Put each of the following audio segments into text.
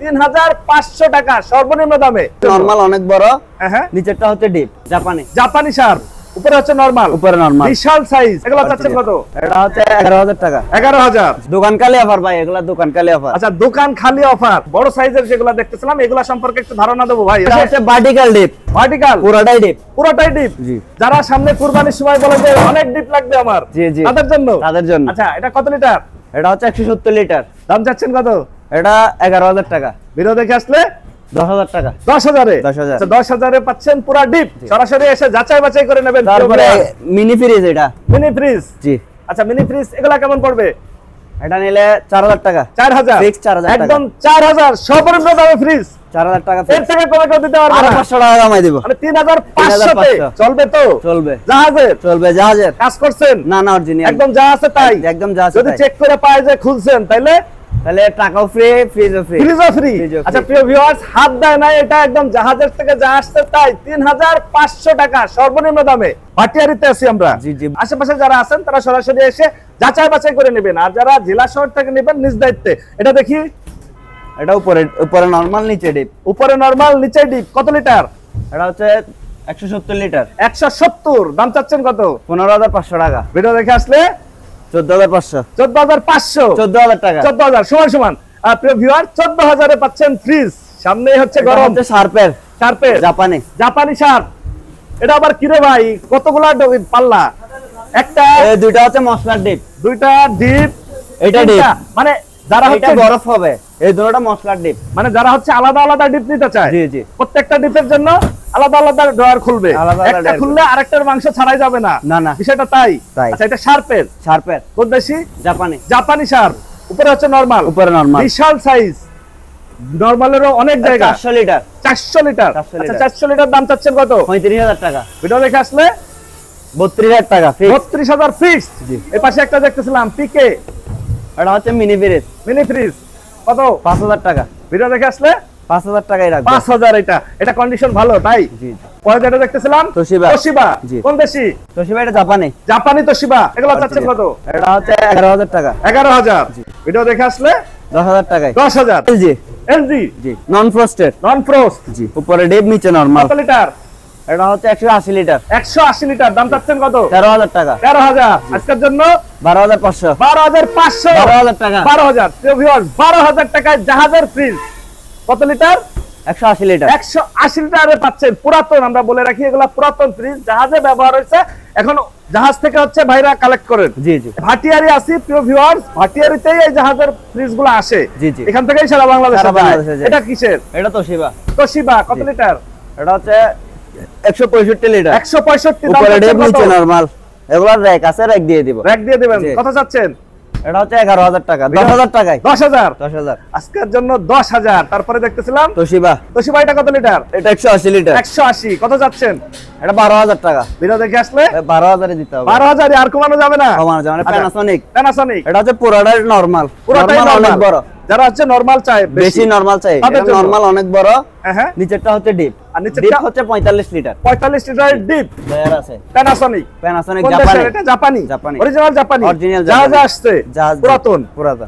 3500 টাকা সর্বনিম্ন দামে। নরমাল অনেক বড়, হ্যাঁ নিচেরটা হচ্ছে ডিপ জাপানি সার, উপরে হচ্ছে নরমাল, উপরে নরমাল বিশাল সাইজ। এগুলো চাচ্ছেন কত? এটা হচ্ছে 11000 টাকা। 11000 দোকান খালি অফার ভাই, এগুলা দোকান খালি অফার। আচ্ছা, দোকান খালি অফার। বড় সাইজের যেগুলো দেখতেছিলাম এগুলা সম্পর্কে একটু ধারণা দেবো ভাই। এটা হচ্ছে ভার্টিক্যাল ডিপ, ভার্টিক্যাল পুরোটাই ডিপ, পুরোটাই ডিপ। জি। যারা সামনে কুরবানির সময় বলে যে অনেক ডিপ লাগবে আমার, জি জি, তাদের জন্য। আচ্ছা, এটা কত লিটার? এটা হচ্ছে 170 লিটার। দাম চাচ্ছেন কত? এটা 11000 টাকা। ভিডিও দেখে আসলে 10000 টাকা। 10000-এ 10000। আচ্ছা, 10000-এ পাচ্ছেন পুরো ডিপ। সরাসরি এসে যাচাই বাছাই করে নেবেন। তারপরে মিনি ফ্রিজ, এটা মিনি ফ্রিজ। জি। আচ্ছা, মিনি ফ্রিজ এগুলা কেমন পড়বে? এটা নিলে 4000 টাকা। 4000 ফিক্স 4000 টাকা। একদম 4000 সর্বনিম্ন দামে ফ্রিজ। 4000 টাকা। এর থেকে কমে কেউ দিতে পারবে না। 500 টাকা কমাই দেব। মানে 3500-তে চলবে তো? চলবে। জাহাজের কাজ করছেন? না না, অরিজিনাল একদম যা আছে তাই। একদম যা আছে যদি তাই। চেক করে পায় যে খুলছেন তাইলে টাকাও ফ্রি, ফ্রিজও ফ্রি। ফ্রিজও ফ্রি। আচ্ছা প্রিয় ভিউয়ার্স, হাত দেয় না, এটা একদম জাহাজের থেকে যা আসছে তাই। 3500 টাকা সর্বনিম্ন দামে। ভাটিয়ারিতে আছি আমরা। জি জি। আশেপাশে যারা আছেন তারা সরাসরি এসে যাচাই বাছাই করে নেবেন, আর যারা জেলা শহর থেকে নেবেন নিজ দায়িত্বে। এটা দেখি, এটা উপরে নরমাল, নিচে ডিপ। উপরে নরমাল, নিচে ডিপ। কত লিটার? এটা হচ্ছে 170 লিটার। 170। দাম চাচ্ছেন কত? 15500 টাকা। ভিডিও দেখে আসলে 14500। 14500। 14000 টাকা। 14000 সমান সমান। আর প্রিয় ভিউয়ার, 14000-এ পাচ্ছেন ফ্রিজ। সামনেই হচ্ছে গরম। হচ্ছে শার্পের জাপানি শার্প। এটা আবার কি রে ভাই, কতগুলা পাল্লা? একটা, দুইটা হচ্ছে মশলার ডিপ, দুইটা ডিপ, এটা ডিপ। মানে যারা হচ্ছে বরফ হবে, এই দুটোটা মশলার ডিপ। মানে যারা হচ্ছে আলাদা আলাদা ডিপ নিতে চায়, জি জি, প্রত্যেকটা ডিপের জন্য আলাদা আলাদা ড্রয়ার খুলবে। একটা খুললে আরেকটার মাংস ছাড়াই যাবে না। না না, বিষয়টা তাই। আচ্ছা, এটা শার্পের কোন দেশি? জাপানি শার্প। উপরে হচ্ছে নরমাল, বিশাল সাইজ। নরমালেরও অনেক জায়গা। 400 লিটার। 400 লিটার। আচ্ছা, 400 লিটার দাম চাচ্ছেন কত? 35000 টাকা। ভিডিও দেখে আসলে 32000 টাকা। 32000 ফিক্সড। এই পাশে একটা দেখতেছিলাম পিকে, এটা হচ্ছে মিনি ফ্রিজ। কত? 5000 টাকা। ভিডিও দেখে আসলে 5000 টাকাই রাখবো। 5000। এটা কন্ডিশন ভালো তাই। জি। পরে যেটা দেখতেছিলাম তোশিবা। কোন দেশি? তোশিবা, এটা জাপানি তোশিবা। এগুলো চাচ্ছেন কত? এটা হচ্ছে 11000 টাকা। 11000। ভিডিও দেখে আসলে 10000 টাকায়। 10000। এলজি। জি। Non frost. জি। উপরে ডিপ, নিচে নরমাল। কত লিটার? এটা হচ্ছে 180 লিটার। 180 লিটার। দাম চাচ্ছেন কত? 13000 টাকা। 13000। আজকের জন্য 12500। 12500। 12000 টাকা। 12000। প্রিয় ভিউয়ার্স, 12000 টাকায় জাহাজের ফ্রিজ। কত লিটার? 180 লিটার। 180 লিটারে পাচ্ছেন। পুরাতন, আমরা বলে রাখি এগুলা পুরাতন ফ্রিজ, জাহাজে ব্যবহার হয়েছে, এখন জাহাজ থেকে হচ্ছে ভাইরা কালেক্ট করেন। জি জি। ভাটিয়ারি আসি প্রিয় ভিউয়ার্স, ভাটিয়ারিতেই এই জাহাজের ফ্রিজ গুলো আসে। জি জি। এখান থেকেই সারা বাংলাদেশে যায়। এটা কিসের? এটা তোশিবা। কত লিটার? এটা হচ্ছে 165 লিটার। 165। উপরে ডিপ, নিচে নরমাল। এগুলা র্যাক আছে, র্যাক দিয়ে দিব। র্যাক দিয়ে দিবেন। কত চাচ্ছেন? এটা হচ্ছে 11000 টাকা। 10000 টাকায়। 10000। আজকের জন্য 10000। তারপরে দেখতেছিলাম তোশিবা। এটা কত লিটার? এটা 180 লিটার। 180। কত যাচ্ছেন? এটা 12000 টাকা। ভিডিও দেখে আসলে 12000 এ দিতে হবে। 12000 আর কমানো যাবে না? কমানো যাবে না। প্যানাসনিক। এটা হচ্ছে পুরোটাই নরমাল। পুরোটাই অনেক বড়। যারা হচ্ছে নরমাল চায়, বেশি নরমাল চাই, এটা নরমাল অনেক বড়। হ্যাঁ। নিচেরটা হচ্ছে ডিপ। আর নিচেরটা হচ্ছে 45 লিটার। 45 লিটারের ডিপ লেয়ার আছে। প্যানাসনিক জাপানি। এটা জাপানি। অরিজিনাল জাপানি। জাহাজে আসছে। পুরাতন।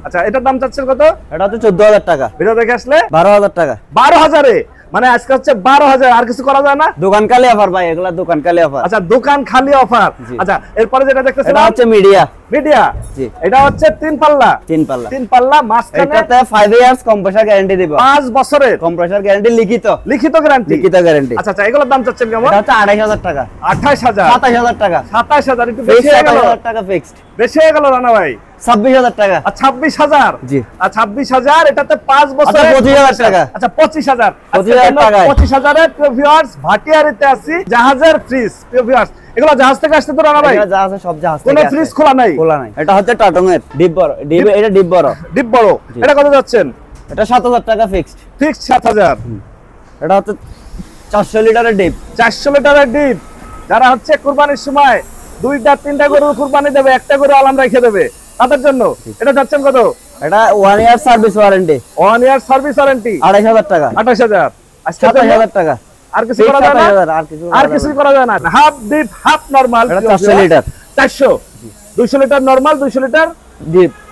আচ্ছা, এটার দাম চাচ্ছেন কত? এটা হচ্ছে 14000 টাকা। ভিডিও দেখে আসলে 12000 টাকা। 12000-এ মানে আজকে হচ্ছে 12000। আর কিছু করা যায় না? দোকান খালি অফার ভাই, এগুলা দোকান খালি অফার। আচ্ছা, দোকান খালি অফার। আচ্ছা, এরপরে যেটা দেখতেছেন এটা হচ্ছে মিডিয়া। জি। এটা হচ্ছে 3 পাল্লা। 3 পাল্লা। মাঝখানে এটাতে 5 ইয়ার্স কম্প্রেসার গ্যারান্টি দিব। 5 বছরের কম্প্রেসার গ্যারান্টি, লিখিত গ্যারান্টি। আচ্ছা, এগুলোর দাম চাচ্ছেন কেমন? এটা হচ্ছে 28000 টাকা। 28000। 27000 টাকা। 27000 একটু বেশি হয়ে গেল। 27000 টাকা ফিক্সড। বেশি হয়ে গেল রানা ভাই। 26000 টাকা। আর 26000। জি। আর 26000 এটাতে 5 বছর। 25000 টাকা। আচ্ছা, 25000। 25000 টাকা। 25000 এর প্রিয় ভিউয়ার্স, ভাটিয়ারিতে আছি জাহাজের ফ্রিজ। প্রিয় ভিউয়ার্স, এগুলো জাহাজ থেকে আসছে তো রানা ভাই? এটা জাহাজে, সব জাহাজ থেকে। কোনো ফ্রিজ খোলা নাই? এটা হচ্ছে টাটংয়ের ডিপ বড়। এটা ডিপ বড়। এটা কত যাচ্ছেন? এটা 7000 টাকা ফিক্সড। 7000। এটা হচ্ছে 400 লিটারের ডিপ। 400 লিটারের ডিপ। যারা হচ্ছে কুরবানির সময় 2টা 3টা গরু কুরবানি দেবে, একটা গরু আলাম রেখে দেবে, তাদের জন্য এটা যাচ্ছেন কত? এটা 1 year service warranty. 1 year service warranty. 28000 টাকা। 28000। আজকে 27000 টাকা। আর কিছু করা যায় না? আর কিছু করা যায় না। Half deep, half normal. এটা 400 litre. 400। 200 litre normal, 200 litre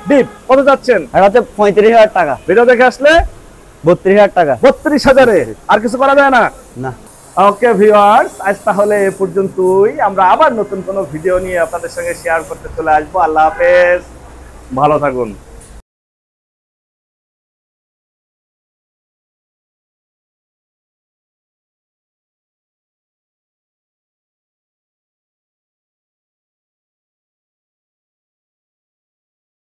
deep. কত যাচ্ছেন? এটা হচ্ছে 35000 টাকা। ভিডিও দেখে আসলে 32,000 টাকা। 32,000-এ আর কিছু করা যায় না? না। ওকে ভিউয়ার্স, আজ তাহলে এ পর্যন্তই। আমরা আবার নতুন কোনো ভিডিও নিয়ে আপনাদের সঙ্গে শেয়ার করতে চলে আসবো। আল্লাহ হাফেজ, ভালো থাকুন।